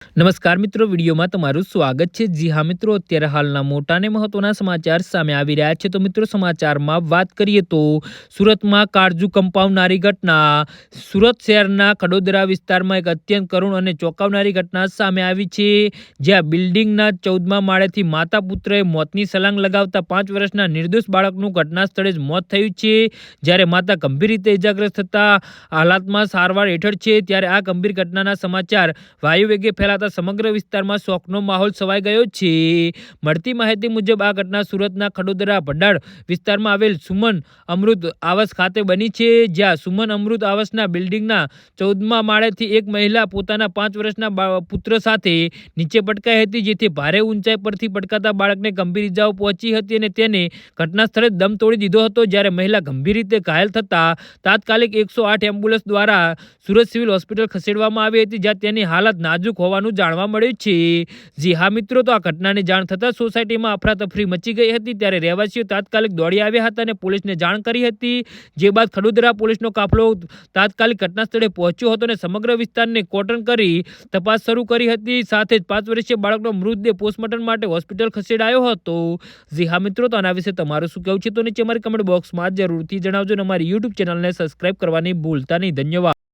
નમસ્કાર મિત્રો, વિડીયોમાં તમારું સ્વાગત છે। જી હા મિત્રો, અત્યારે હાલના મોટા અને મહત્વના સમાચાર સામે આવી રહ્યા છે। તો મિત્રો, સમાચારમાં વાત કરીએ તો સુરતમાં કાળજુ કંપાવનારી ઘટના। સુરત શહેરના ખડોદરા વિસ્તારમાં એક અત્યંત કરુણ અને ચોંકાવનારી ઘટના સામે આવી છે, જ્યાં બિલ્ડિંગના 14મા માળેથી માતા પુત્રએ મોતની છલાંગ લગાવતા 5 વર્ષના નિર્દોષ બાળકનું ઘટના સ્થળે જ મોત થયું છે, જ્યારે માતા ગંભીર રીતે ઇજાગ્રસ્ત થતા હાલતમાં સારવાર હેઠળ છે। ત્યારે આ ગંભીર ઘટનાના સમાચાર વાયુવેગે ફેલાતા સમગ્ર વિસ્તારમાં શોકનો માહોલ છવાઈ ગયો છે। મળતી માહિતી મુજબ આ ઘટના સુરતના ખડોદરા ભડાડ વિસ્તારમાં આવેલ સુમન અમૃત આવાસ ખાતે બની છે, જ્યાં સુમન અમૃત આવાસના બિલ્ડિંગના 14મા માળેથી એક મહિલા પોતાના 5 વર્ષના પુત્ર સાથે નીચે પટકાઈ હતી, જેથી ભારે ઊંચાઈ પરથી પટકાતા બાળકને ગંભીર ઇજાઓ પહોંચી હતી અને તેને ઘટના સ્થળે દમ તોડી દીધો હતો। જ્યારે મહિલા ગંભીર રીતે ઘાયલ થતા તાત્કાલિક 108 એમ્બ્યુલન્સ દ્વારા સુરત સિવિલ હોસ્પિટલ ખસેડવામાં આવી હતી, જ્યાં તેની હાલત નાજુક હોવાનું જાણવા મળ્યું છે। જી હા મિત્રો, તો આ ઘટનાની જાણ થતાં સોસાયટીમાં અફરાતફરી મચી ગઈ હતી। ત્યારે રહેવાસીઓ તાત્કાલિક દોડી આવ્યા હતા અને પોલીસને જાણ કરી હતી, જે બાદ ખડોદરા પોલીસનો કાફલો તાત્કાલિક ઘટના સ્થળે પહોંચ્યો હતો અને સમગ્ર વિસ્તારને કોર્ડન કરી તપાસ શરૂ કરી હતી। સાથે જ 5 વર્ષીય બાળકનો મૃતદેહ પોસ્ટમોર્ટમ માટે હોસ્પિટલ ખસેડાયો હતો। જી હા મિત્રો, તો આના વિશે તમારું શું કહેવું છે તો નીચે અમારી કમેન્ટ બોક્સમાં જરૂરથી જણાવજો અને અમારી યુટ્યુબ ચેનલને સબસ્ક્રાઇબ કરવાની ભૂલતા નહીં। ધન્યવાદ।